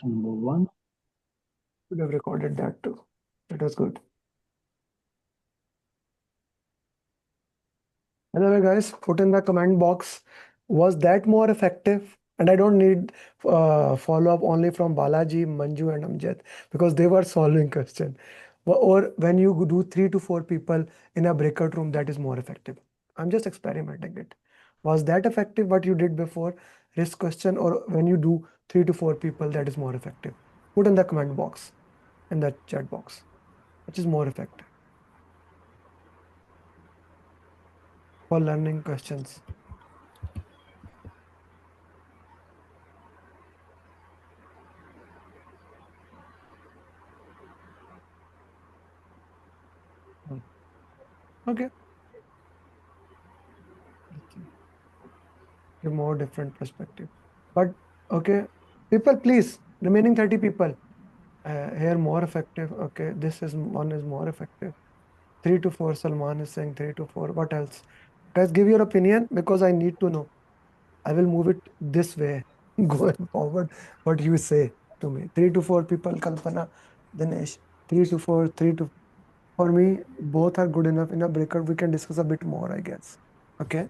Number one. Should have recorded that too. It was good. By the way, guys, put in the comment box, was that more effective? And I don't need follow-up only from Balaji, Manju, and Amjad because they were solving question. Or when you do 3 to 4 people in a breakout room, that is more effective. I'm just experimenting it. Was that effective what you did before? Risk question, or when you do 3 to 4 people, that is more effective? Put in the comment box, in the chat box, which is more effective for learning questions. Okay. Give more different perspective. But okay, people, please, remaining 30 people, here more effective. Okay, this is one is more effective. 3 to 4, Salman is saying 3 to 4. What else? Guys, give your opinion because I need to know. I will move it this way going forward. What you say to me? 3 to 4 people, Kalpana, Dinesh. 3 to 4, for me, both are good enough. In a breakout, we can discuss a bit more, I guess. Okay.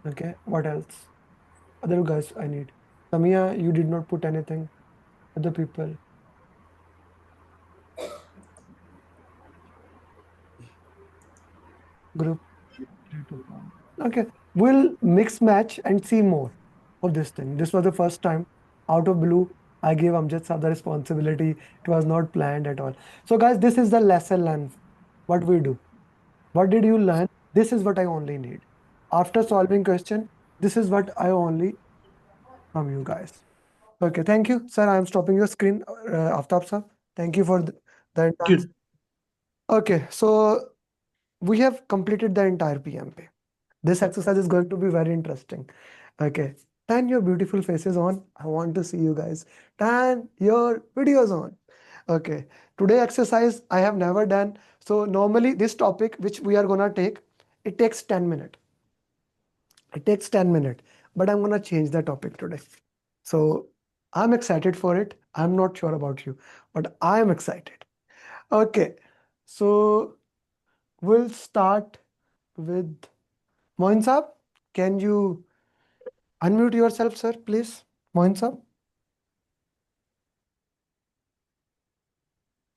Okay. What else? Other guys I need. Samia, you did not put anything. Other people. Group 3 to 4. Okay. We'll mix match and see more of this thing. This was the first time out of blue. I gave Amjad Saab the responsibility. It was not planned at all. So guys, this is the lesson learned. What we do. What did you learn? This is what I only need. After solving question, this is what I only from you guys. Okay, thank you, sir. I am stopping your screen, Aftab sir. Thank you for the entire. Okay, so we have completed the entire PMP. This exercise is going to be very interesting. Okay, turn your beautiful faces on. I want to see you guys. Turn your videos on. Okay, today exercise I have never done. So normally this topic which we are gonna take, it takes 10 minutes. It takes 10 minutes, but I'm gonna change the topic today. So I'm excited for it. I'm not sure about you, but I am excited. Okay, so we'll start with Moin Saab. Can you unmute yourself, sir, please? Moin Saab.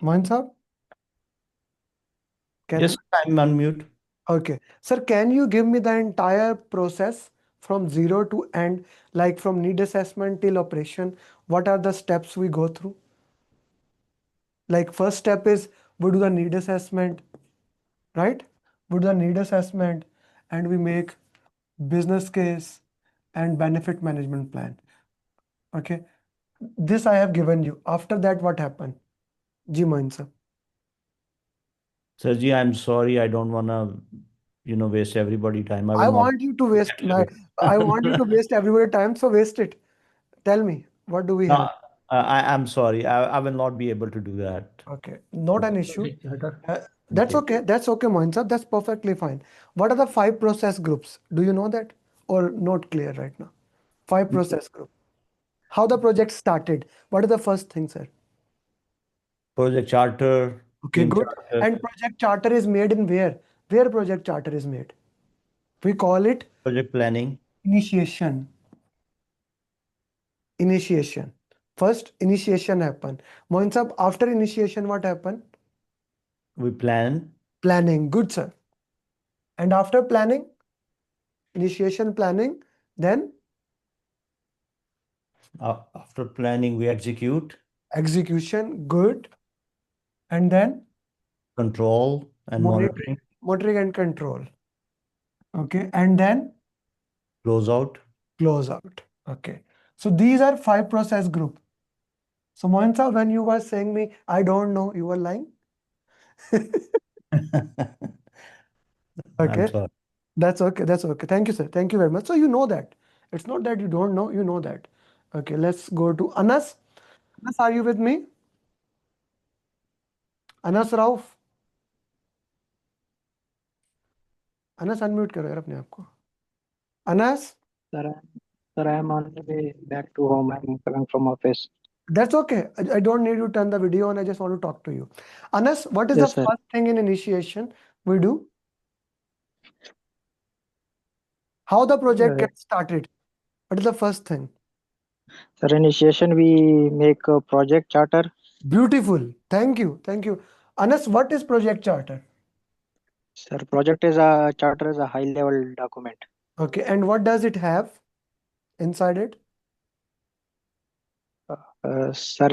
Moin Saab. Yes, I'm on mute. Okay, sir, can you give me the entire process from zero to end, like from need assessment till operation? What are the steps we go through? Like first step is we do the need assessment, right? We do the need assessment and we make business case and benefit management plan. Okay, this I have given you. After that, what happened? Ji Moin sir. Sirji, I'm sorry. I don't want to, waste everybody time. I will I not. want you to waste my. I want you to waste everybody time. So waste it. Tell me, what do we No, have? I'm sorry. I will not be able to do that. Okay, not an issue. That's Okay. okay. That's okay, Moin sir. That's perfectly fine. What are the 5 process groups? Do you know that, or not clear right now? 5 process group. How the project started? What are the first things, sir? Project charter, Okay, team good. charter, And project charter is made in where? Where project charter is made? We call it project planning. initiation. Initiation. First, initiation happen. Moin sir, after initiation, what happen? We plan. Planning. Good, sir. And after planning, initiation planning, then After planning, we execute, execution. Good. And then control, and monitoring. monitoring, Monitoring and control. Okay. And then close out. close out. Okay. So these are 5 process group. So Moin sir, when you were saying me, I don't know, you were lying. I'm Okay. sorry. That's okay. That's okay. Thank you, sir. Thank you very much. So you know that. It's not that you don't know, you know that. Okay, let's go to Anas. Anas, are you with me? Anas Rauf. Anas, unmute करो यार अपने आप को. Anas? Sir, I am on the way back to home. I'm coming from office. That's okay. I don't need to turn the video on. I just want to talk to you. Anas, what is the Yes, sir. first thing in initiation we do? How the project Uh, gets started? What is the first thing? Sir, initiation we make a project charter. Beautiful. Thank you. Thank you. Anas, what is project charter? Sir, project is a charter is a high level document. Okay. And what does it have inside it? Sir,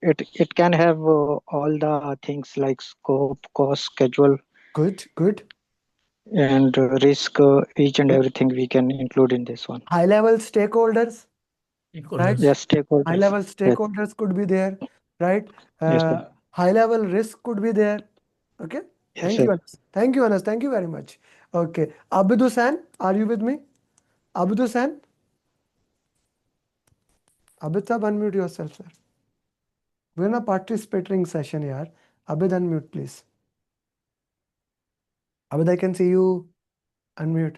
it can have all the things like scope, cost, schedule, Good. Good. and risk. Each and Good. everything we can include in this one. High level stakeholders, right? Stakeholders. Yes, High stakeholders. level Yes, stakeholders could be there, right? yes, sir. High level risk could be there. Okay. Yes, Thank sir. you, Anas. Thank you, Anas. Thank you very much. Okay. Abid Hussain, are you with me? Abid Hussain? Abid sir, unmute yourself, sir. We're in a participating session here. Abid, unmute, please. Abid, I can see you. Unmute.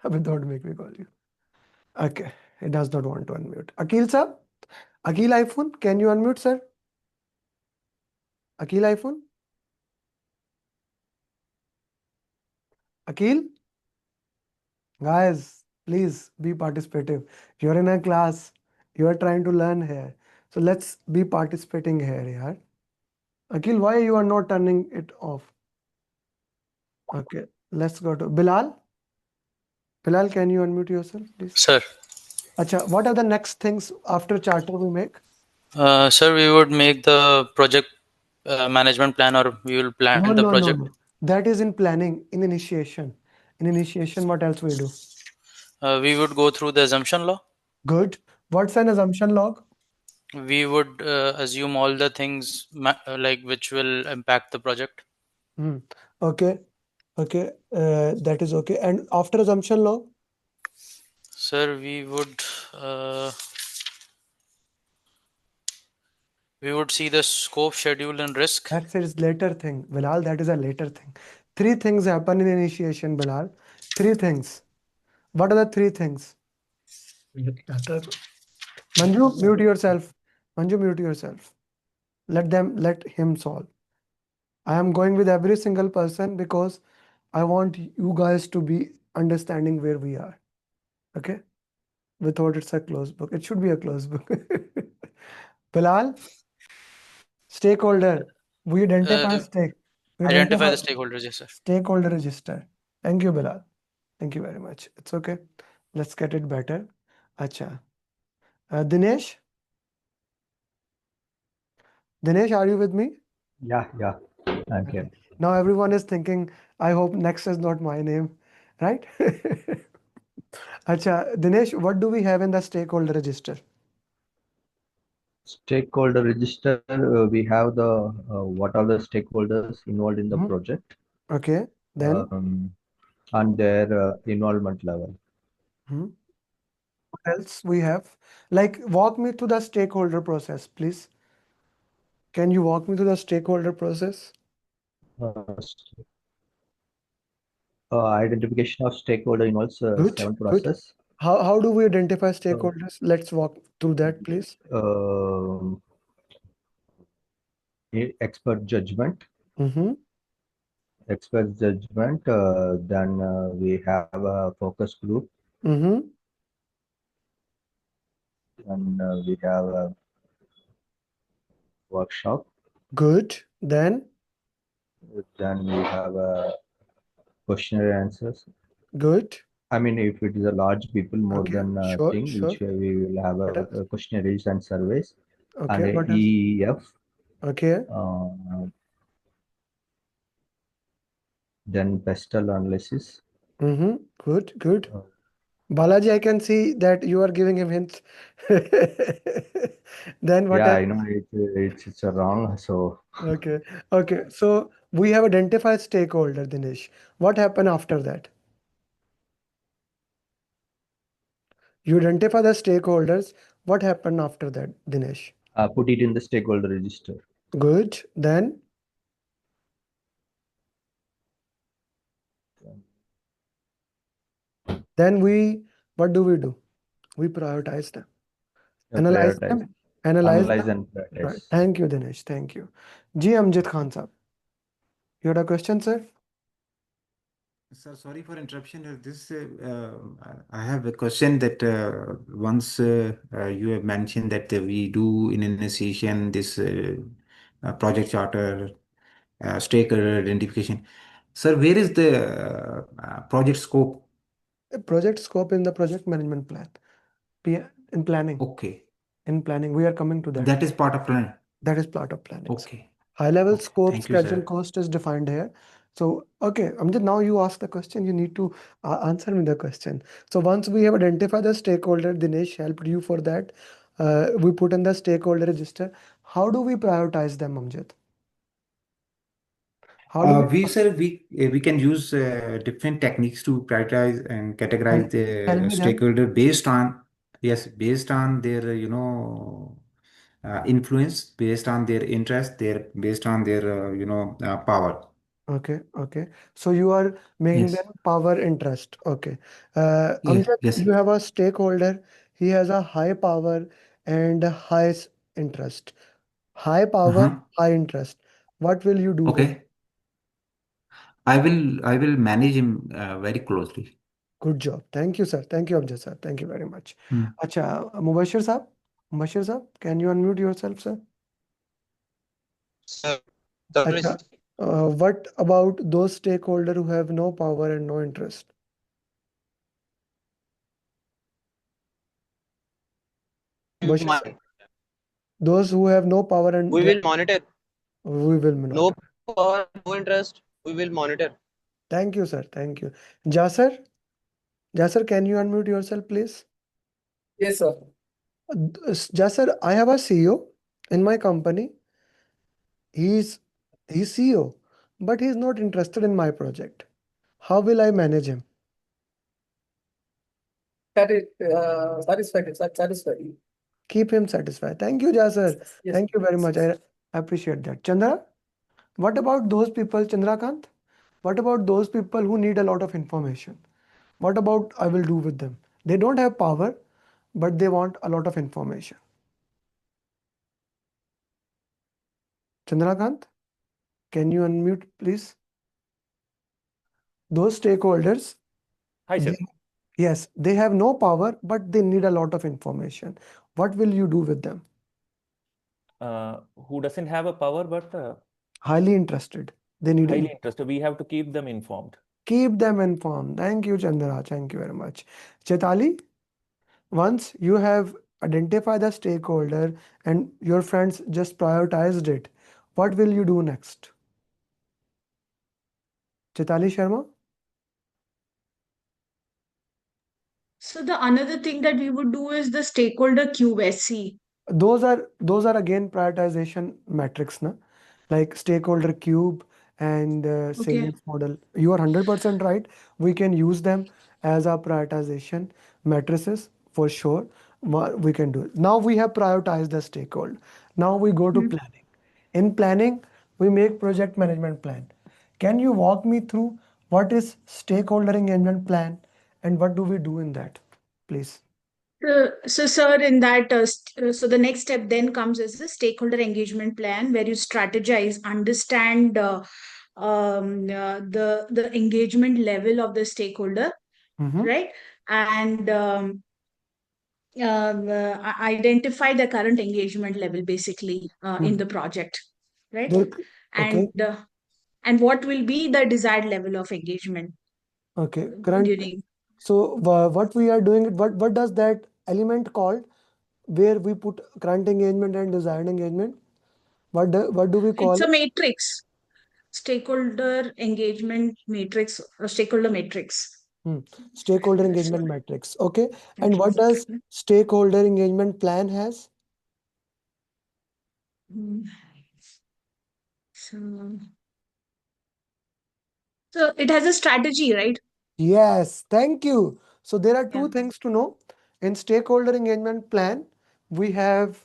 Abid, don't make me call you. Okay. He does not want to unmute. Akil sir? Akil iPhone, can you unmute, sir? Akil iPhone? Akil? Guys, please be participative. You're in a class. You are trying to learn here. So let's be participating here, yeah. Akil, why you are not turning it off? Okay, let's go to Bilal. Bilal, can you unmute yourself, please? Sir, Acha, what are the next things after charter we make? sir, we would make the project management plan, or we will No, plan the no, no, project. no. That is in planning, in initiation. In initiation, what else we do? We would go through the assumption law. Good. What's an assumption log? We would assume all the things like which will impact the project. Hmm. Okay. Okay. That is okay. And after assumption log? Sir, we would see the scope, schedule, and risk. That's his later thing. Bilal, that is a later thing. Three things happen in initiation, Bilal. Three things. What are the three things? Manju, mute yourself. Manju, mute yourself. Let him solve. I am going with every single person because I want you guys to be understanding where we are. Okay? Without it's a closed book. It should be a closed book. Bilal, stakeholder. We identify Uh, stake. We Identify identify the stakeholders, yes, sir. stakeholder register. Thank you, Bilal. Thank you very much. It's okay. Let's get it better. Acha. Dinesh? Dinesh, are you with me? Yeah, yeah. Okay. Okay. Now everyone is thinking, I hope next is not my name, right? Acha. Dinesh, what do we have in the stakeholder register? Stakeholder register, we have the what are the stakeholders involved in the Mhm. project, Okay. Then, um, and their involvement level. mhm, what else we have? Like, walk me through the stakeholder process, please. Can you walk me through the stakeholder process? Uh, Identification of stakeholder involves Good, seven good. process. How do we identify Uh, stakeholders? Let's walk through that, please. um, Expert judgment, Mm-hmm. then we have a focus group, Mm-hmm. and we have a workshop, Good. Then, then we have a questionnaire answers. good. I mean, if it is a large people, more Okay. than a Sure, thing, sure. which we will have What else? a questionnaires and surveys, and Okay. a What else? EEF, Okay. then pestle analysis. Mm-hmm. Good, good. Uh, Balaji, I can see that you are giving him hints. Then what yeah, else? I know it's a wrong. So Okay. Okay. So we have identified stakeholder, Dinesh. What happened after that? You identify the stakeholders. What happened after that, Dinesh? put it in the stakeholder register. Good. Then we, what do? We prioritize them. Analyze prioritize, them. Analyze analyze them. and Right. prioritize. Thank you, Dinesh. Thank you. Ji Amjad Khan sir. You had a question, sir? Sir, sorry for interruption. I have a question that once you have mentioned that we do in initiation this project charter, stakeholder identification. Sir, where is the project scope? A project scope in the project management plan. P in planning. Okay, In planning, we are coming to that. that is part of plan. That is part of planning. Okay, High level okay. scope, Thank you, schedule, sir. cost is defined here. So, okay, Amjad, now you ask the question, you need to answer me the question. So once we have identified the stakeholder, Dinesh helped you for that. We put in the stakeholder register. How do we prioritize them, Amjad? How do we, We can use different techniques to prioritize and categorize tell the me them. stakeholder based on, yes, based on their influence, based on their interest, based on their power. Okay, okay. So you are making Yes, them power interest. Okay. yes, Amjad, yes. you have a stakeholder. He has a high power and a high interest. High power, Uh-huh. high interest. What will you do with? Okay. I will manage him very closely. Good job. Thank you, sir. Thank you, Amjad sir. Thank you very much. Hmm. Acha, Mubashir sir. Mubashir sir, can you unmute yourself, sir? Sir, certainly, Acha, what about those stakeholders who have no power and no interest? Mubashir sir, monitor. those who have no power and We will monitor. we will No not. power, no interest. We will monitor. Thank you, sir. Thank you. Jasar, Jasar, can you unmute yourself, please? Yes, sir. Jasar, I have a CEO in my company. He's he's CEO, but he's not interested in my project. How will I manage him? That is satisfied. Satisfied. Keep him satisfied. Thank you, Jasar. Yes. Thank you very much. I appreciate that. Chandra, what about those people, Chandrakant? What about those people who need a lot of information? What about I will do with them? They don't have power, but they want a lot of information. Chandrakant, can you unmute, please? Those stakeholders, Hi, sir. yes, they have no power, but they need a lot of information. What will you do with them? Who doesn't have a power but Highly interested. They need highly interested. We have to keep them informed. keep them informed. Thank you, Chandra. Thank you very much. Chetali, once you have identified the stakeholder and your friends just prioritized it, what will you do next? Chetali Sharma? So the another thing that we would do is the stakeholder QSC. Those are again prioritization metrics, na? Like stakeholder cube and Okay. salience model. You are 100% right. We can use them as our prioritization matrices for sure. We can do it. Now we have prioritized the stakeholder. Now we go to Hmm. planning. In planning, we make project management plan. Can you walk me through what is stakeholder engagement plan and what do we do in that, please? So, sir, in that, so the next step then comes as the stakeholder engagement plan, where you strategize, understand the engagement level of the stakeholder, Mhm. right? And identify the current engagement level, basically, in the project, right? Okay. And what will be the desired level of engagement Okay, current. during. So what we are doing, what does that element called where we put current engagement and desired engagement? What do we call It's a it? matrix, stakeholder engagement matrix or stakeholder matrix. Stakeholder engagement matrix. Okay, and Thank you. what does stakeholder engagement plan has? Mm. So, so it has a strategy, right? Yes, thank you. So there are Yeah. two things to know. In stakeholder engagement plan, we have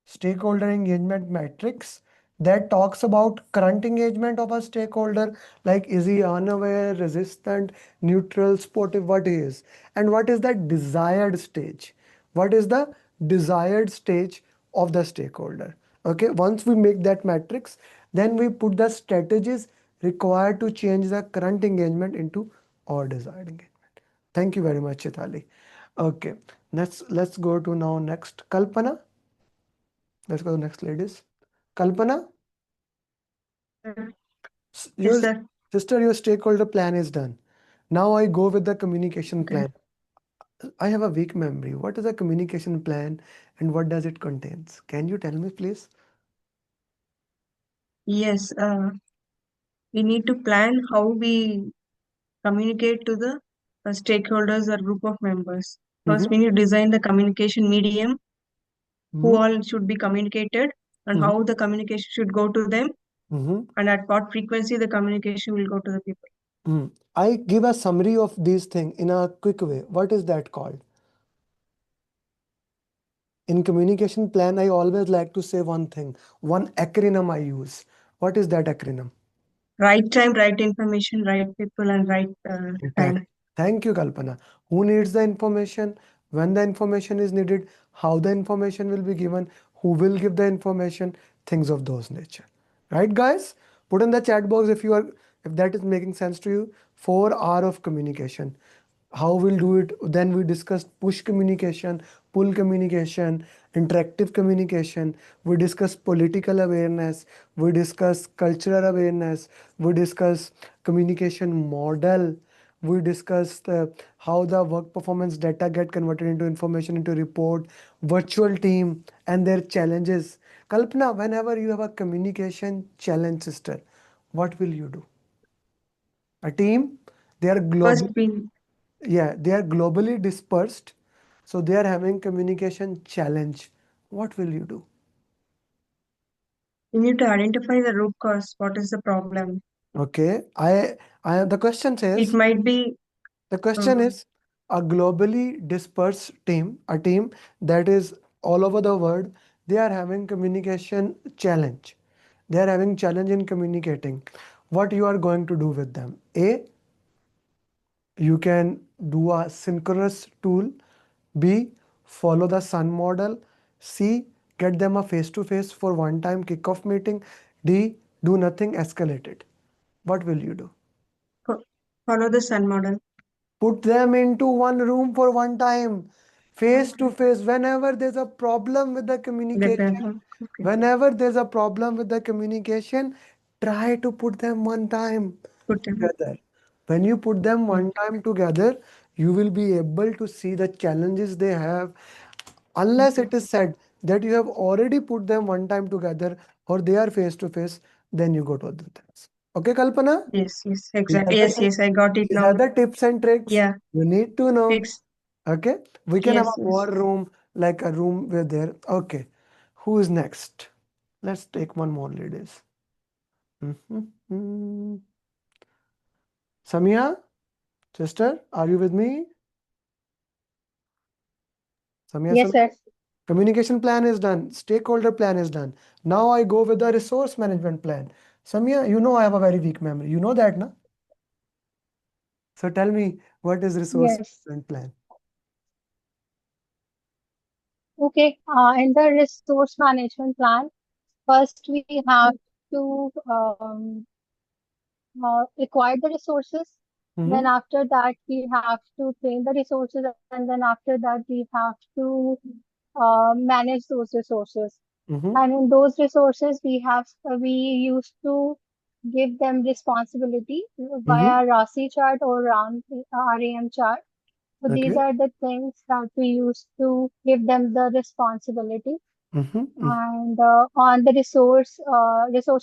stakeholder engagement matrix that talks about current engagement of a stakeholder, like is he unaware, resistant, neutral, supportive, what he is, and what is that desired stage. What is the desired stage of the stakeholder? Okay, once we make that matrix, then we put the strategies required to change the current engagement into our desired engagement. Thank you very much, Chitali. Okay, let's go to now next Kalpana. Let's go to next, ladies. Kalpana, your Yes, sir. sister, your stakeholder plan is done. Now I go with the communication Okay. plan. I have a weak memory. What is a communication plan and what does it contains? Can you tell me, please? Yes, we need to plan how we communicate to the stakeholders or group of members. First, we need to design the communication medium, who Mm-hmm. all should be communicated, and Mm-hmm. how the communication should go to them, Mm-hmm. and at what frequency the communication will go to the people. I give a summary of these things in a quick way. What is that called? In communication plan, I always like to say one thing, one acronym I use. What is that acronym? Right time, right information, right people, and right time. Thank you, Kalpana. Who needs the information? When the information is needed? How the information will be given? Who will give the information? Things of those nature. Right, guys? Put in the chat box if that is making sense to you. 4 hours of communication. How we'll do it? Then we discussed push communication, pull communication, interactive communication. We discuss political awareness. We discuss cultural awareness. We discuss communication model. We discussed how the work performance data get converted into information into report, virtual team and their challenges. Kalpana, whenever you have a communication challenge, sister, what will you do? A team, they are First, global. we Yeah, they are globally dispersed, so they are having communication challenge. What will you do? need to identify the root cause. What is the problem? Okay, the question It says, might be the question is a globally dispersed team, a team that is all over the world, they are having communication challenge. They are having challenge in communicating. What you are going to do with them? A, you can do a synchronous tool. B, follow the sun model. C, get them a face-to-face for one-time kickoff meeting. D, do nothing, escalate it. What will you do? follow the sun model. Put them into one room for one time, face to face. Whenever there's a problem with the communication, Okay. whenever there's a problem with the communication, try to put them one time Put them. together. When you put them one time together, you will be able to see the challenges they have. Unless it is said that you have already put them one time together or they are face to face, then you go to other things. Okay, Kalpana? Yes, yes, These are exactly. the Yes, yes, I got it these now. are the tips and tricks Yeah, you need to know. fix. Okay, we can have Yes, a yes. war room, like a room where there. Okay, who is next? Let's take one more, ladies. Mhm. Samia, sister, are you with me? Samia, Yes, sir. communication plan is done. Stakeholder plan is done. Now I go with the resource management plan. Samia, you know I have a very weak memory. You know that, na? So tell me, what is resource Yes. management plan? Okay. In the resource management plan, first we have to acquire the resources. Then Mm-hmm. after that, we have to train the resources, and then after that, we have to manage those resources. Mm-hmm. And in those resources, we used to give them responsibility Mm-hmm. via RASI chart or RAM chart. So these Okay. are the things that we use to give them the responsibility. Mm-hmm. And on the resource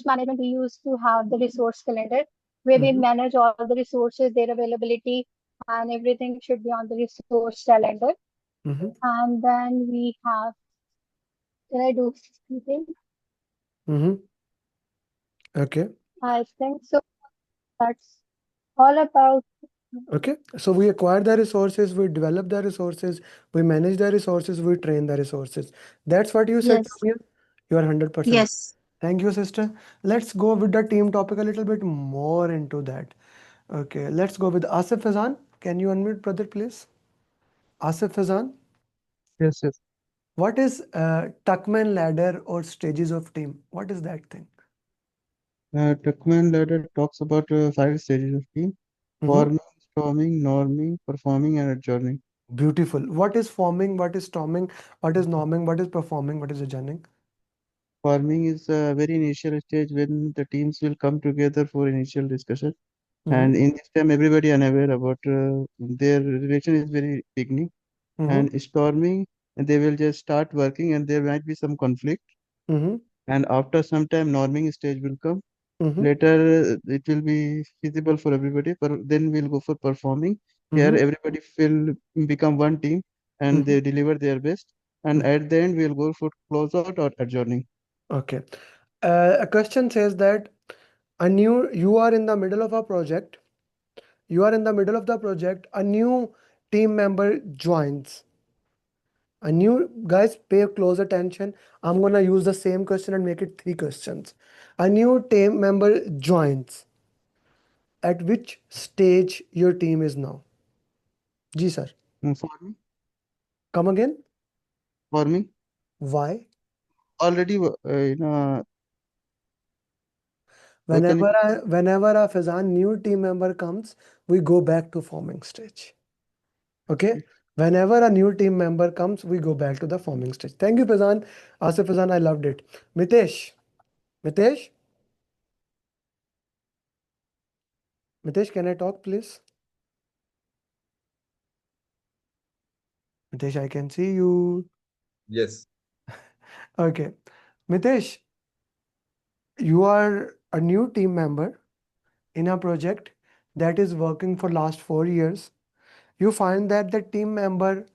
management, we used to have the resource calendar where we Mm-hmm. manage all the resources, their availability, and everything should be on the resource calendar. Mm-hmm. And then we have, can I do something? Mm-hmm. Okay. I think so. That's all about. Okay. So we acquire the resources, we develop the resources, we manage the resources, we train the resources. That's what you said, Yes. Samir? You are 100%. Yes. Thank you, sister. Let's go with the team topic a little bit more into that. Okay, let's go with Asif Fazan. Can you unmute, brother, please? Asif Fazan. Yes, yes. What is Tuckman ladder or stages of team? What is that thing? Tuckman ladder talks about 5 stages of team: Mhm. forming, storming, norming, performing, and adjourning. Beautiful. What is forming? What is storming? What is norming? What is performing? What is adjourning? Forming is a very initial stage when the teams will come together for initial discussion. And Mhm. in this time, everybody unaware about their relation is very beginning. Mhm. And storming, they will just start working, and there might be some conflict. Mhm. And after some time, norming stage will come. Mhm. Later, it will be feasible for everybody. But then we'll go for performing. Here, Mhm. everybody will become one team, and Mhm. they deliver their best. And Mhm. at the end, we'll go for closeout or adjourning. Okay. A question says that you are in the middle of a project. You are in the middle of the project. A new team member joins. A new guys, pay close attention. I'm gonna use the same question and make it 3 questions. A new team member joins. At which stage your team is now? Ji sir. Forming, Come again. forming. Why? Already, can you? Whenever a Fazan new team member comes, we go back to forming stage. Okay. Whenever a new team member comes, we go back to the forming stage. Thank you, Fazan. Asif Fazan, I loved it. Mitesh. Mitesh. Mitesh, can I talk, please? Mitesh, I can see you. Yes. Okay. Mitesh, you are a new team member in a project that is working for last 4 years. You find that the team member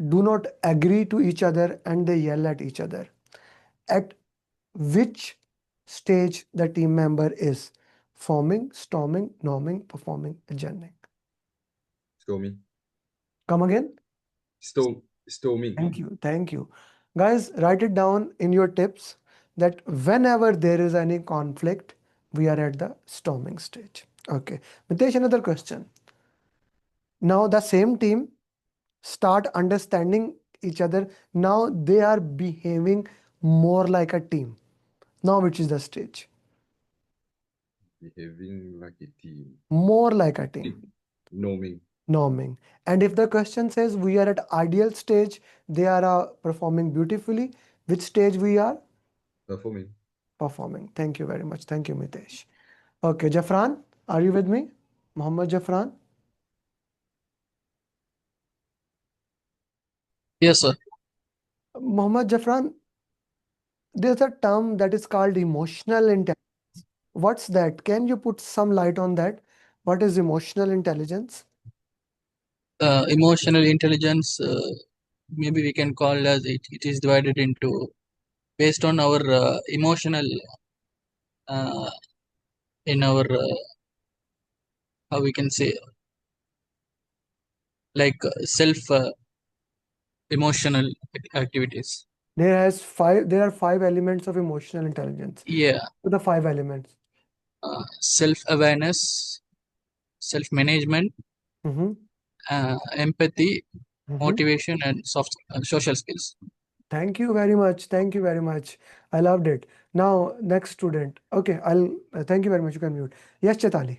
do not agree to each other and they yell at each other. At which stage the team member is? Forming, storming, norming, performing, adjourning. Stormy. Come again? Storming. Thank you. Thank you. Guys, write it down in your tips that whenever there is any conflict, we are at the storming stage. Okay. Mitesh, another question. Now the same team start understanding each other. Now they are behaving more like a team. Now which is the stage? Behaving like a team. More like a team. Norming. Norming. And if the question says we are at ideal stage, they are performing beautifully. Which stage we are? Performing. Performing. Thank you very much. Thank you, Mitesh. Okay, Jafran, are you with me? Mohammed Jafran? Yes, sir. Mohammed Jafran, there's a term that is called emotional intelligence. What's that? Can you put some light on that? What is emotional intelligence? Emotional intelligence, maybe we can call as it is divided into based on our emotional uh, in our how we can say like self emotional activities. There are 5 elements of emotional intelligence. Yeah, What are the 5 elements? self awareness, self management, Mm-hmm. empathy, Mm-hmm. motivation, and social skills. Thank you very much. Thank you very much. I loved it. Now, next student. Okay, I'll thank you very much. You can mute. Yes, Chetali.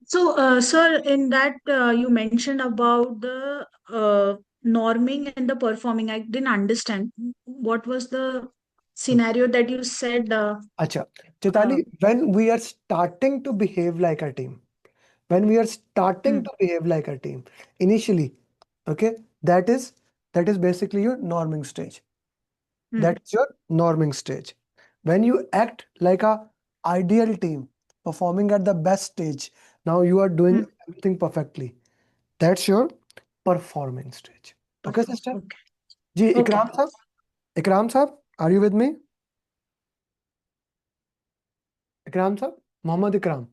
So, sir, in that you mentioned about the norming and the performing. I didn't understand. What was the scenario that you said? Acha. Uh, Chetali, when we are starting to behave like a team, when we are starting hmm, to behave like a team, initially, okay, that is basically your norming stage. hmm, That's your norming stage. When you act like a ideal team, performing at the best stage, now you are hmm, doing everything perfectly. That's your performing stage. Okay, perform. sister? Okay. Ji, Okay. Ikram sir, are you with me? Ikram sir, Mohammed Ikram.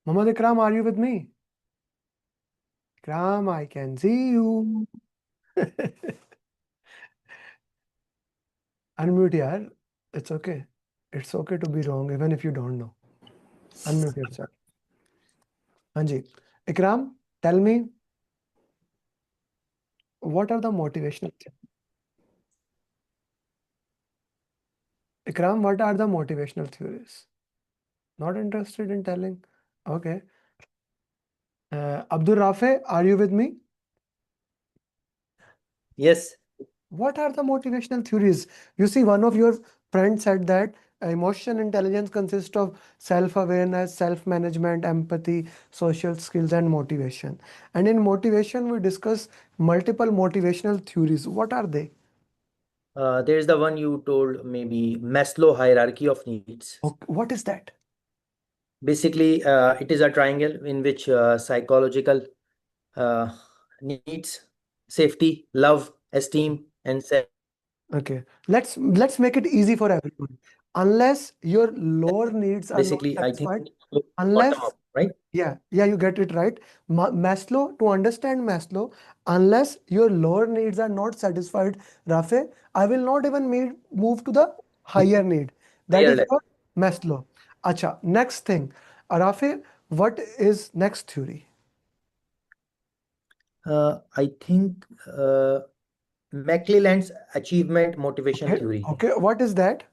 Mohammed Ikram, are you with me? Ikram, I can see you. Unmute, yaar. It's okay. It's okay to be wrong, even if you don't know. Unmute yourself. Anji. Ikram, tell me, what are the motivational Ikram, what are the motivational theories? Not interested in telling? Okay. Abdul Rafe, are you with me? Yes. What are the motivational theories? You see, one of your friends said that emotion intelligence consists of self-awareness, self-management, empathy, social skills, and motivation. And in motivation, we discuss multiple motivational theories. What are they? There's the one you told, maybe Maslow hierarchy of needs. Okay, what is that? Basically, it is a triangle in which psychological uh, needs, safety, love, esteem, and Okay, let's make it easy for everyone. Unless your lower needs are not basically, I think satisfied, bottom unless up, right? yeah, you get it right. Maslow, to understand Maslow, unless your lower needs are not satisfied, Rafe, I will not even move to the higher need. That Higher is level. your Maslow. Acha, next thing. Rafe, what is next theory? I think McClelland's achievement motivation Okay, theory. okay, what is that?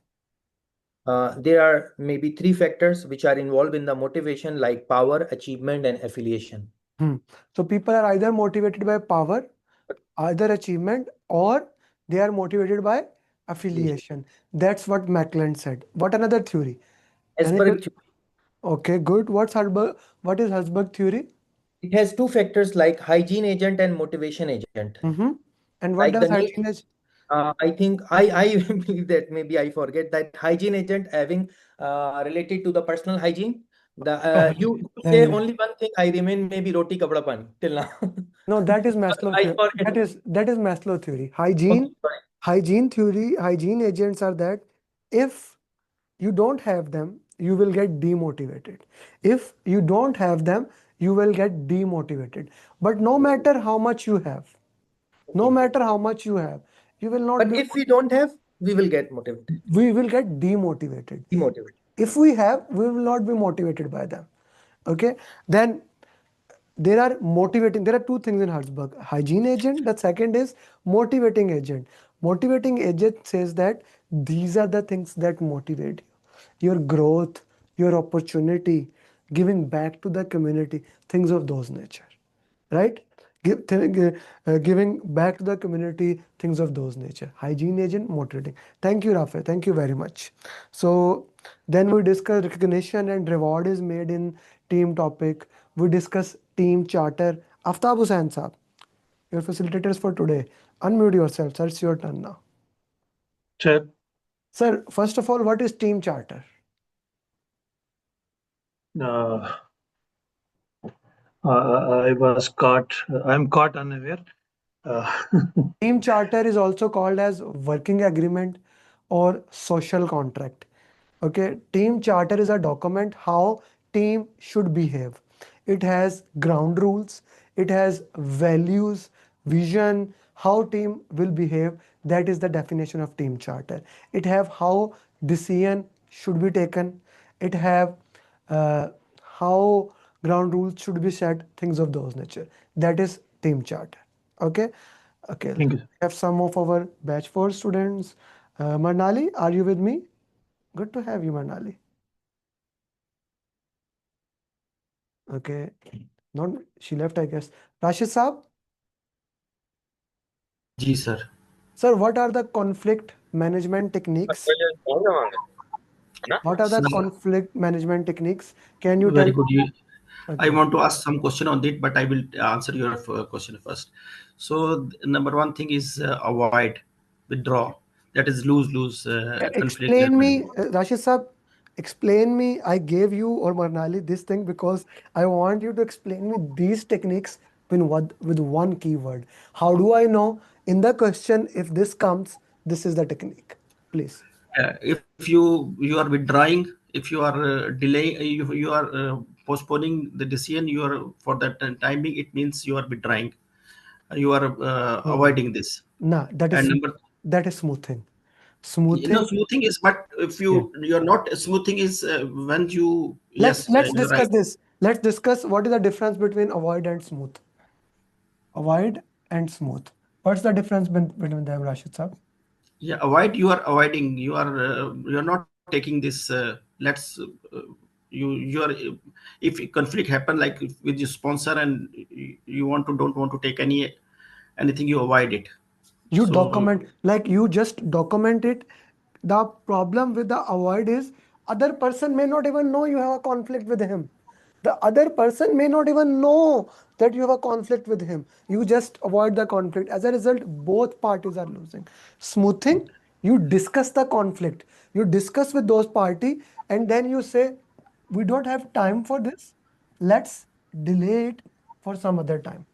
There are maybe three factors which are involved in the motivation, like power, achievement, and affiliation. So people are either motivated by power, either achievement, or they are motivated by affiliation. That's what Mackland said. What another theory? Asberg theory. Okay, good. What is Herzberg theory? It has two factors like hygiene agent and motivation agent. And what Like the does need, hygiene agent? I think I believe that maybe I forget that hygiene agent having related to the personal hygiene. The you say only one thing. I remain maybe roti kapda pani till now. No, that is Maslow I theory. forget. That is Maslow theory. Okay, sorry. Hygiene theory, hygiene agents are that if you don't have them, you will get demotivated. If you don't have them, you will get demotivated. But no matter how much you have, no matter how much you have, you will not But be. if we don't have, we will get motivated. We will get demotivated. Demotivated. If we have, we will not be motivated by them. Okay, then there are two things in Herzberg: hygiene agent. The second is motivating agent. Motivating agent says that these are the things that motivate you: your growth, your opportunity, giving back to the community, things of those nature, right? Giving back to the community, things of those nature. Hygiene agent, motivating. Thank you, Rafa. Thank you very much. So then we discuss recognition and reward is made in team topic. We discuss team charter. Aftab Hussain Saab, your facilitators for today. Unmute yourself, sir. It's your turn now. Sure. Sir, first of all, what is team charter? I'm caught unaware. Team charter is also called as working agreement or social contract. Okay, team charter is a document how team should behave. It has ground rules, it has values, vision, how team will behave. That is the definition of team charter. It have how decision should be taken. It have how ground rules should be set, things of those nature. That is team charter. Okay. Okay. Thank you. We have some of our batch 4 students. Manali, are you with me? Good to have you, Manali. Okay. Not she left, I guess. Rashid Saab? Ji sir. Sir, what are the conflict management techniques? What are the Sir, conflict management techniques? Can you very tell? good. I Okay. want to ask some question on it, but I will answer your question first. So number one thing is avoid, withdraw. That is lose conflict. Explain me, Rashid Saab, explain me. I gave you or Manali this thing because I want you to explain me these techniques with one keyword. How do I know in the question if this comes, this is the technique? Please. If you are withdrawing, if you are delay, if you are postponing the decision, you are for that timing, it means you are withdrawing. You are avoiding this. Nah, And number that is smoothing. no, smoothing is, but if you're not smoothing is when you Let's you're discuss right. this. Let's discuss what is the difference between avoid and smooth. Avoid and smooth. What's the difference between them, Rashid sir? Yeah, avoid, you are avoiding, you are not taking this let's you are if conflict happen like with your sponsor and you want to don't want to take anything, you avoid it. You So document, like you just document it. The problem with the avoid is other person may not even know you have a conflict with him. The other person may not even know that you have a conflict with him. You just avoid the conflict. As a result, both parties are losing. Smoothing, you discuss the conflict. You discuss with those party and then you say, we don't have time for this. Let's delay it for some other time.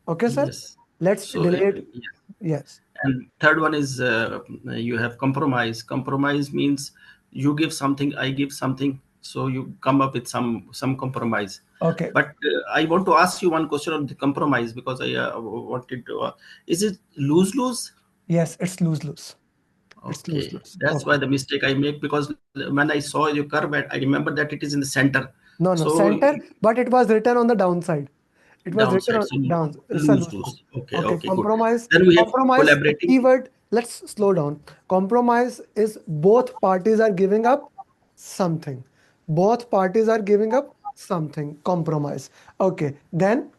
Okay, sir? yes, Let's so delay it. yeah. Yes. And third one is you have compromise. Compromise means you give something, I give something, so you come up with some compromise. Okay. But I want to ask you one question on the compromise, because I wanted to is it lose lose? Yes, it's lose-lose. It's Okay, lose-lose. that's why Okay. the mistake I make, because when I saw your curve, I remember that it is in the center. No, no, So center, but it was written on the downside. It was written downside, on so down. It's a lose lose-lose. lose. Okay, Okay, okay, good. compromise. Then we have Compromise, collaborating. keyword. Let's slow down. Compromise is both parties are giving up something. Both parties are giving up something. Compromise. Okay. Then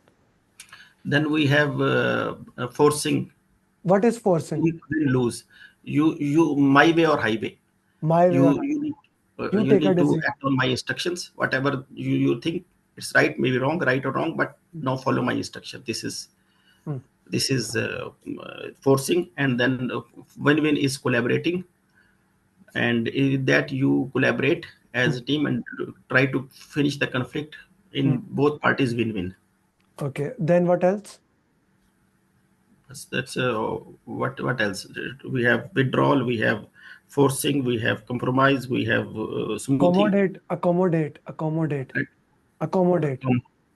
we have forcing. What is forcing? Win lose. You my way or highway. My way You or you need, you you take a need to decision. act on my instructions. Whatever you think it's right, maybe wrong, right or wrong, but now follow my instruction. Hmm. This is forcing. And then win-win is collaborating, and in that you collaborate as a team and try to finish the conflict Hmm. in both parties win-win. Okay. Then what else? That's what else we have: withdrawal, we have forcing, we have compromise, we have smoothing. Accommodate. Right? Accommodate.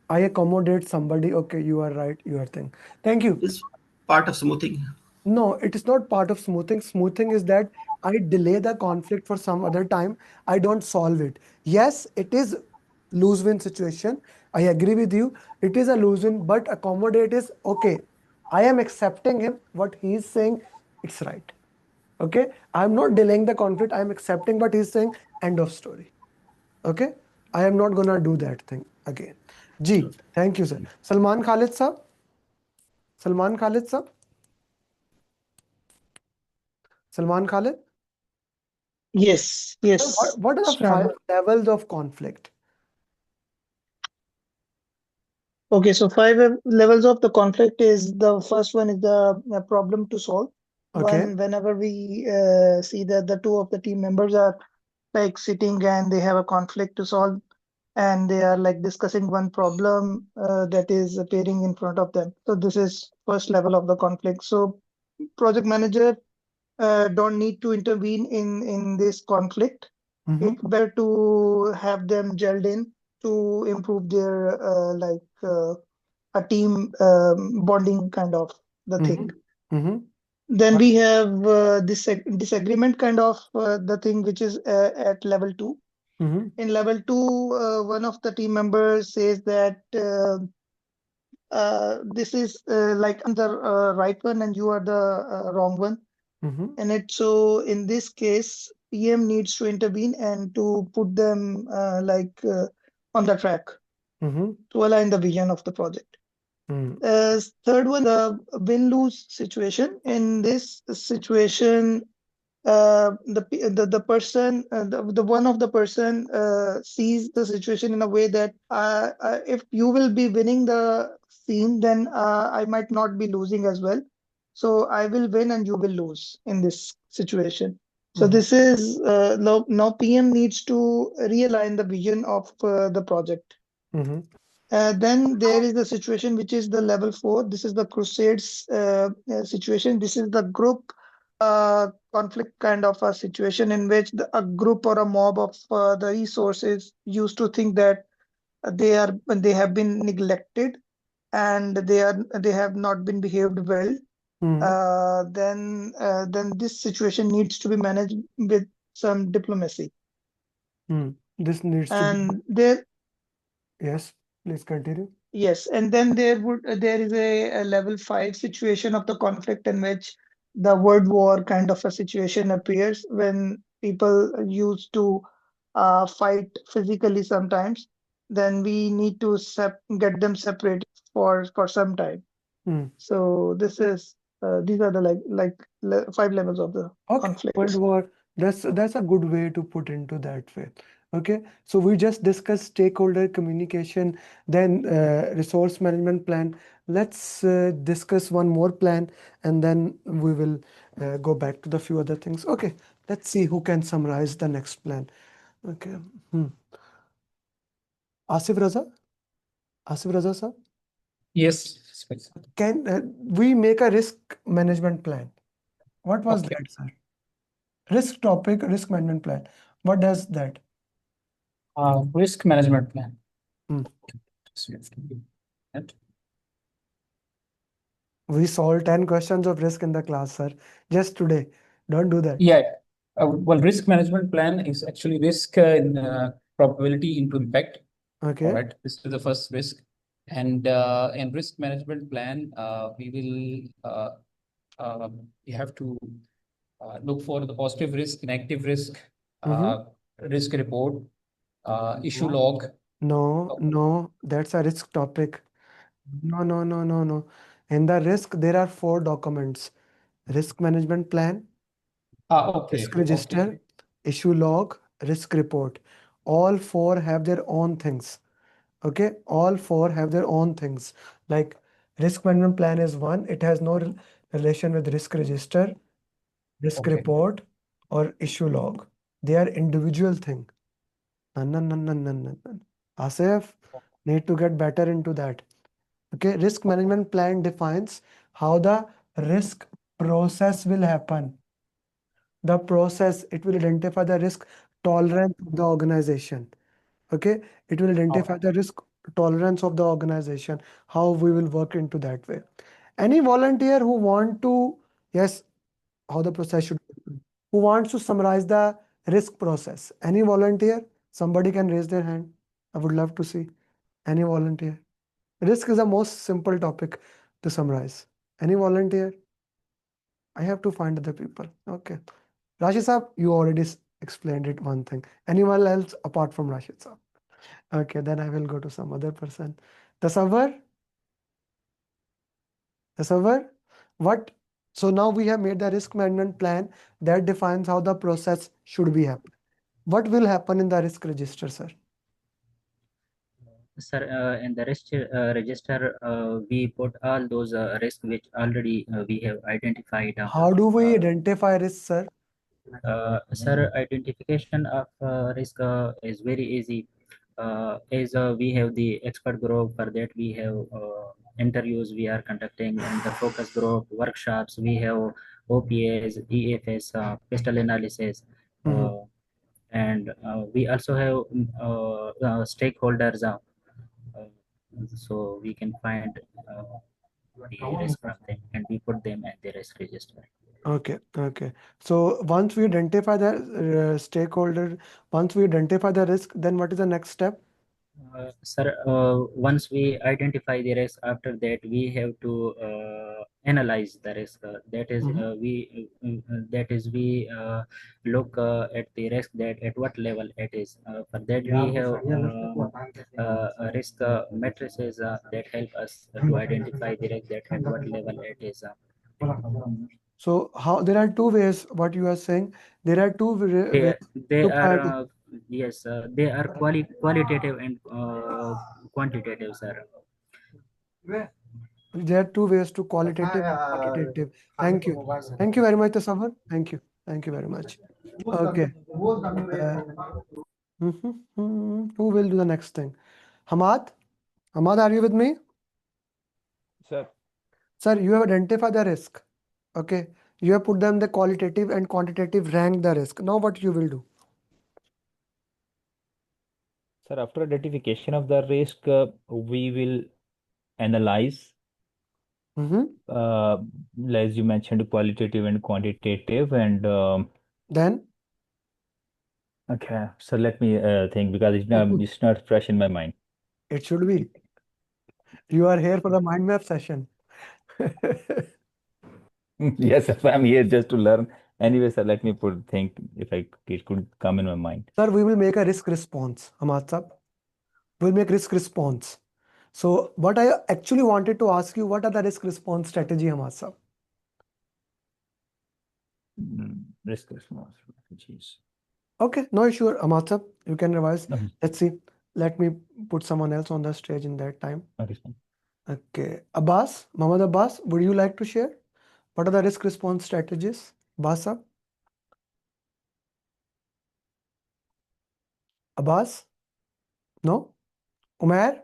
I accommodate somebody. Okay, you are right. You are thing. Thank you. Is part of smoothing. No, it is not part of smoothing. Smoothing is that I delay the conflict for some other time. I don't solve it. Yes, it is lose-win situation. I agree with you. It is a lose-win, but accommodate is okay. I am accepting him. What he is saying, it's right. Okay. I'm not delaying the conflict. I'm accepting what he's saying. End of story. Okay. I am not gonna do that thing again. G. Thank you, sir. Salman Khalid sir. Salman Khalid sir. Salman Khalid. Yes, yes. What are the Sure. 5 levels of conflict? Okay, so levels of the conflict is the first one is the problem to solve. Okay. Whenever we see that the two of the team members are like sitting and they have a conflict to solve, and they are like discussing one problem that is appearing in front of them. So this is first level of the conflict. So project manager don't need to intervene in this conflict. Mm-hmm. It's better to have them gelled in to improve their a team bonding kind of the thing. Mm-hmm. Then we have this disagreement kind of the thing which is at level 2. Mm-hmm. In level 2, one of the team members says that this is like I'm the right one and you are the wrong one. Mm-hmm. And so in this case, PM needs to intervene and to put them on the track Mm-hmm. to align the vision of the project. Third one, the win-lose situation. In this situation, the person, the one of the person sees the situation in a way that if you will be winning the scene, then I might not be losing as well. So I will win and you will lose in this situation. So this is now PM needs to realign the vision of the project. Mm-hmm. Then there is the situation which is the level 4. This is the Crusades situation. This is the group conflict kind of a situation in which a group or a mob of the resources used to think that they have been neglected and they have not been behaved well. Then this situation needs to be managed with some diplomacy. This needs to be. And there Yes, please continue. Yes, and then there is a level 5 situation of the conflict in which the word war kind of a situation appears when people used to fight physically sometimes. Then we need to get them separated for some time. Hmm. So these are the 5 levels of the Okay, World conflicts. War. That's a good way to put into that way. Okay, so we just discussed stakeholder communication, then resource management plan. Let's discuss one more plan, and then we will go back to the few other things. Okay, let's see who can summarize the next plan. Okay, Asif Raza, Asif Raza sir, Yes. can we make a risk management plan? What was Okay. that, sir? Risk topic, risk management plan. What does that? Risk management plan. Hmm. And We solved 10 questions of risk in the class, sir. Just today. Don't do that. yeah, well, risk management plan is actually risk in probability into impact. Okay. All right, this is the first risk, and in risk management plan, we have to look for the positive risk, negative risk, risk report, issue log. No, that's a risk topic. No. In the risk, there are 4 documents. Risk management plan, Okay. risk register, issue log, risk report. All 4 have their own things. Okay, all 4 have their own things. Like risk management plan is one, it has no relation with risk register, risk report, or issue log. They are individual thing. No. Asif, need to get better into that. Okay, risk management plan defines how the risk process will happen. The process, it will identify the risk tolerance of the organization. Okay, it will identify the risk tolerance of the organization, how we will work into that way. Any volunteer who want to, yes, how the process should be, who wants to summarize the risk process? Any volunteer? Somebody can raise their hand. I would love to see any volunteer. Risk is the most simple topic to summarize. Any volunteer? I have to find other people. Okay. Rashid Saab, you already explained it one thing. Anyone else apart from Rashid Saab? Okay, then I will go to some other person. Tasawwur? Tasawwur? What? So now we have made the risk management plan that defines how the process should be happen. What will happen in the risk register, sir? Sir, in the risk register, we put all those risks which already we have identified. How do we identify risk, sir? Sir, identification of risk is very easy. As we have the expert group, for that we have interviews we are conducting, and the focus group workshops we have OPS, EFS, pistol analysis, and we also have stakeholders. So we can find the risk from them, and we put them at the risk register. Okay. So once we identify the stakeholder, once we identify the risk, then what is the next step? Sir, once we identify the risk, after that we have to analyze the risk. That is we look at the risk, that at what level it is. For that we have risk matrices that help us to identify the risk, that at what level it is. So how there are 2 ways. What you are saying, there are 2 ways They to are find. yes, they are qualitative and quantitative, sir. There are 2 ways to qualitative and quantitative. Thank you. Thank you very much, Tasawwur. Thank you. Thank you very much. Okay. Who will do the next thing? Hamad? Hamad, are you with me? Sir. Sir, you have identified the risk. Okay. You have put them the qualitative and quantitative rank the risk. Now what you will do? Sir, after identification of the risk, we will analyze, as you mentioned, qualitative and quantitative, and then? Okay, so let me think, because it's not fresh in my mind. It should be. You are here for the mind map session. Yes, sir, I'm here just to learn. Anyway, sir, let me think if it could come in my mind. Sir, we will make a risk response, Hamad sir. We'll make risk response. So what I actually wanted to ask you, what are the risk response strategy, Hamad sir? Risk response strategies. Okay, no issue, Hamad sir. You can revise. Okay. Let's see. Let me put someone else on the stage in that time. Okay, sir. Okay, Abbas, Mohammed Abbas, would you like to share? What are the risk response strategies? Abbas sir? Abbas? No? Umair?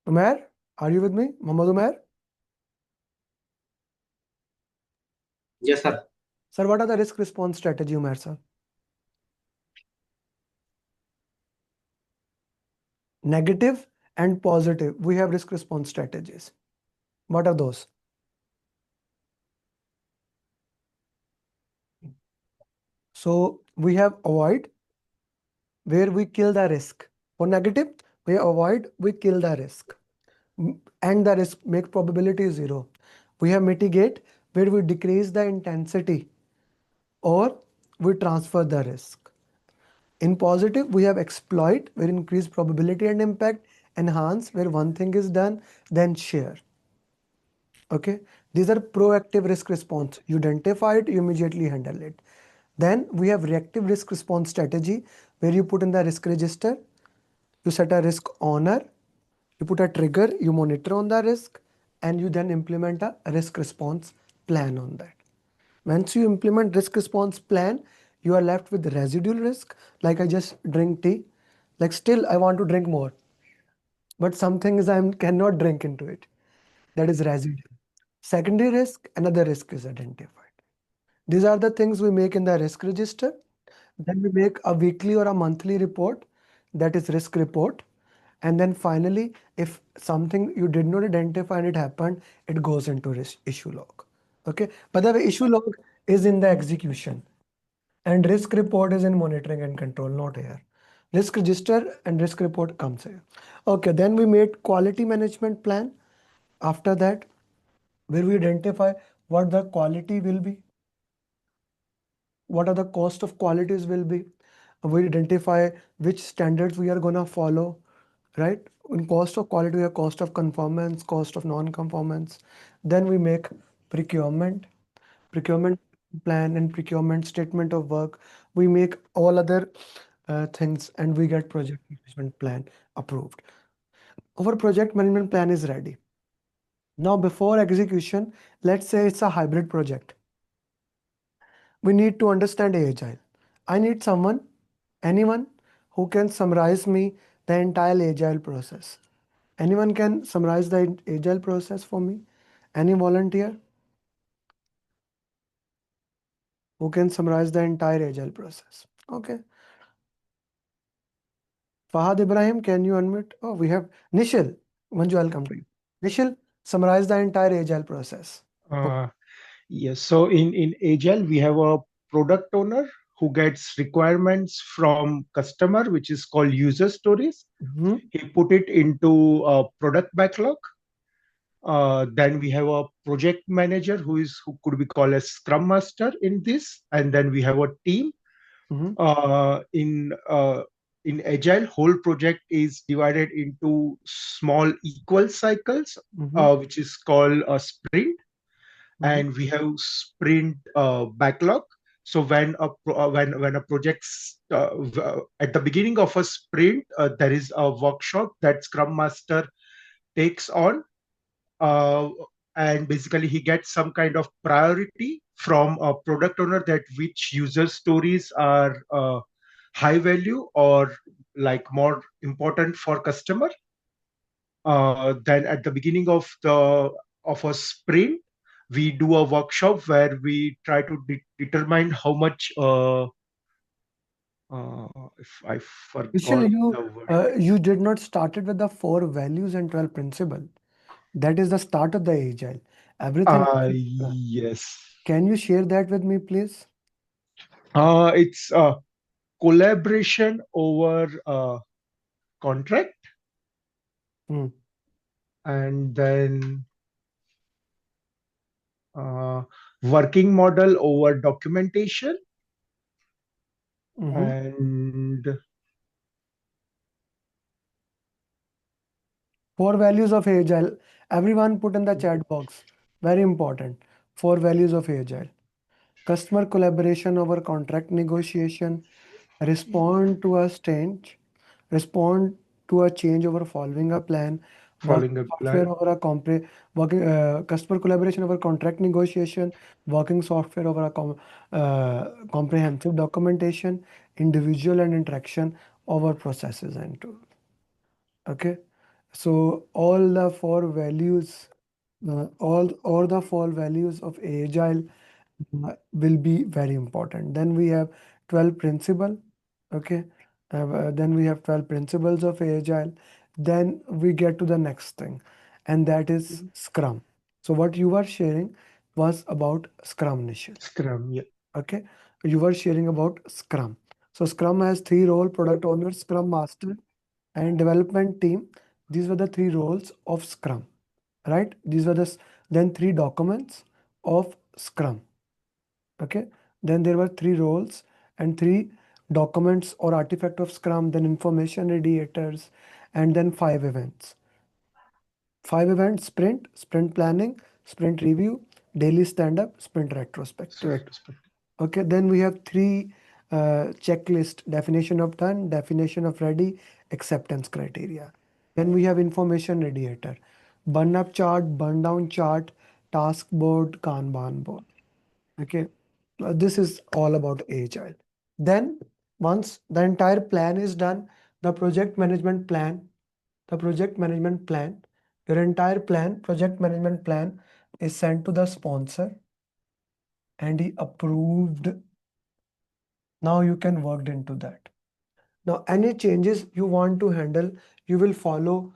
Umair, are you with me? Mohammed Umair? Yes, sir. Sir, what are the risk response strategy, Umair sir? Negative and positive. We have risk response strategies. What are those? So we have avoid, where we kill the risk. For negative, we avoid, we kill the risk. And the risk make probability 0. We have mitigate, where we decrease the intensity or we transfer the risk. In positive, we have exploit, where increase probability and impact. Enhance, where one thing is done, then share. Okay, these are proactive risk response. You identify it, you immediately handle it. Then we have reactive risk response strategy, where you put in the risk register, you set a risk owner, you put a trigger, you monitor on the risk, and you then implement a risk response plan on that. Once you implement risk response plan, you are left with residual risk. Like I just drink tea, like still I want to drink more, but some things I cannot drink into it. That is residual. Secondary risk, another risk is identified. These are the things we make in the risk register. Then we make a weekly or a monthly report, that is risk report. And then finally, if something you did not identify and it happened, it goes into risk issue log. Okay. By the way, issue log is in the execution and risk report is in monitoring and control, not here. Risk register and risk report comes here. Okay. Then we made quality management plan. After that, where we identify what the quality will be, what are the cost of qualities will be. We identify which standards we are going to follow, right? In cost of quality, we have cost of conformance, cost of non-conformance. Then we make procurement plan and procurement statement of work. We make all other things and we get project management plan approved. Our project management plan is ready. Now before execution, let's say it's a hybrid project. We need to understand agile. I need anyone who can summarize me the entire agile process. Anyone can summarize the agile process for me? Any volunteer who can summarize the entire agile process? Okay. Fahad Ibrahim, can you unmute? Oh, we have Nishil. Manju, I'll come to you. Nishil, summarize the entire agile process. Uh, yes, so in Agile, we have a product owner who gets requirements from customer, which is called user stories. He put it into a product backlog. Then we have a project manager who could be called a scrum master in this, and then we have a team. In Agile, whole project is divided into small equal cycles, which is called a sprint, and we have sprint backlog. So when a project at the beginning of a sprint, there is a workshop that Scrum Master takes on, and basically he gets some kind of priority from a product owner that which user stories are high value or like more important for customer. Then at the beginning of a sprint, we do a workshop where we try to determine how much. If I forgot the word. You did not started with the 4 values and 12 principle. That is the start of the agile. Everything. Yes. Can you share that with me, please? It's a collaboration over contract. Mm. And then working model over documentation. Mhm. And 4 values of Agile. Everyone put in the chat box. Very important. 4 values of Agile. Customer collaboration over contract negotiation. Respond to a change. Respond to a change over following a plan. following Working a software plan. over a customer collaboration over contract negotiation. Working software over a comprehensive documentation. Individual and interaction over processes and tools. Okay, so all the 4 values of agile will be very important. Then we have 12 principle. Okay, then we have 12 principles of agile. Then we get to the next thing, and that is Scrum. So what you were sharing was about Scrum, Nishil. Scrum, yeah. Okay, you were sharing about Scrum. So Scrum has 3 role: product owner, Scrum master, and development team. These were the 3 roles of Scrum, right? These were then 3 documents of Scrum. Okay, then there were 3 roles and 3 documents or artifact of Scrum, then information radiators, and then 5 events. 5 events: sprint planning, sprint review, daily stand-up, sprint retrospective. Retrospective. Okay, then we have 3 checklist: definition of done, definition of ready, acceptance criteria. Then we have information radiator: burn up chart, burn down chart, task board, Kanban board. Okay, this is all about agile. Then once the entire plan is done, the project management plan, the project management plan, your entire plan, project management plan is sent to the sponsor and he approved. Now you can work into that. Now any changes you want to handle, you will follow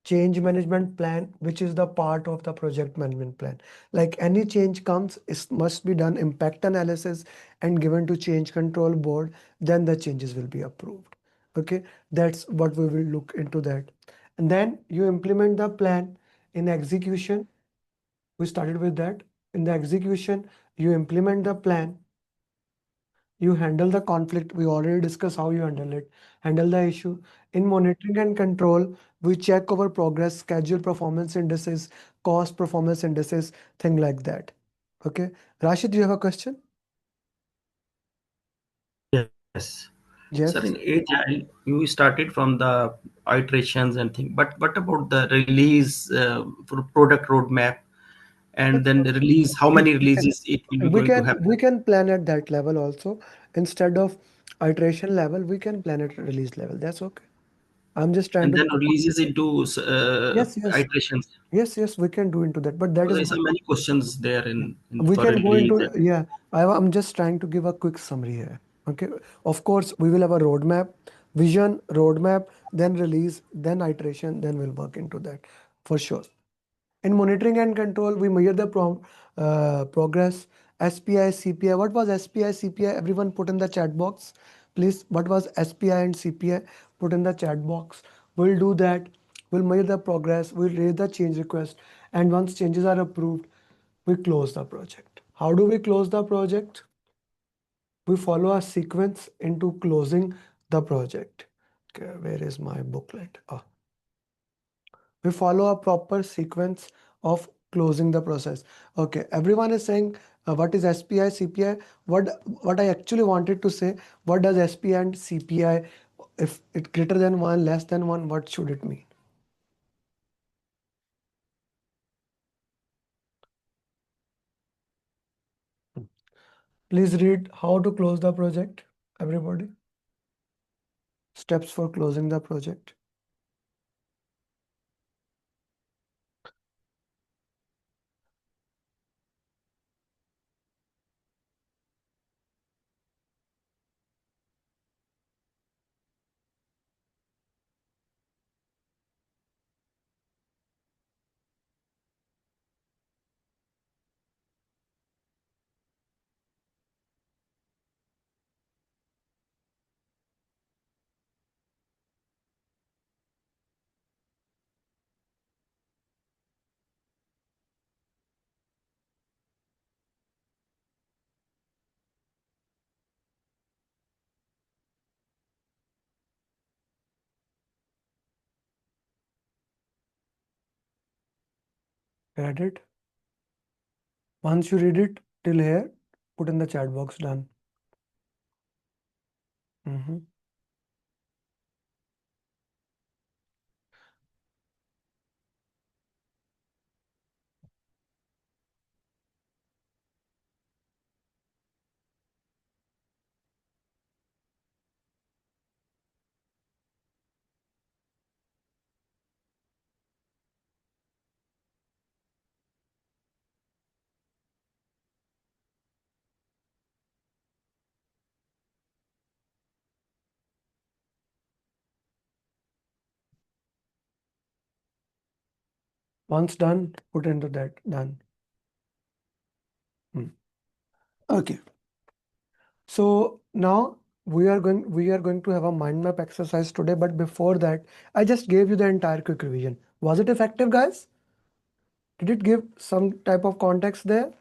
change management plan, which is the part of the project management plan. Like any change comes, it must be done impact analysis and given to change control board, then the changes will be approved. Okay, that's what we will look into that. And then you implement the plan in execution. We started with that. In the execution, you implement the plan. You handle the conflict. We already discussed how you handle the issue. In monitoring and control, we check over progress, schedule performance indices, cost performance indices, thing like that. Okay. Rashid, do you have a question? Yes. Yes. Sir, in Agile, you started from the iterations and thing, but what about the release for product roadmap, and then the release? How many releases it will be going to happen? We can plan at that level also. Instead of iteration level, we can plan at release level. That's okay. I'm just trying And to. then releases into Yes, yes. iterations. Yes, we can do into that. But that So is there's so many questions there in we for can go release. into, yeah, I'm just trying to give a quick summary here. Okay, of course we will have a roadmap, vision, roadmap, then release, then iteration, then we'll work into that for sure. In monitoring and control, we measure the progress. SPI, CPI. What was SPI, CPI? Everyone put in the chat box, please. What was SPI and CPI? Put in the chat box. We'll do that. We'll measure the progress. We'll raise the change request. And once changes are approved, we close the project. How do we close the project? We follow a sequence into closing the project. Okay, where is my booklet? We follow a proper sequence of closing the process. Okay, everyone is saying what is SPI, CPI? What I actually wanted to say, what does SPI and CPI, if it greater than 1, less than 1, what should it mean? Please read how to close the project, everybody. Steps for closing the project. Read it. Once you read it till here, put in the chat box. Done. Once done, put into that. Done. Okay. So now we are going to have a mind map exercise today, but before that, I just gave you the entire quick revision. Was it effective, guys? Did it give some type of context there?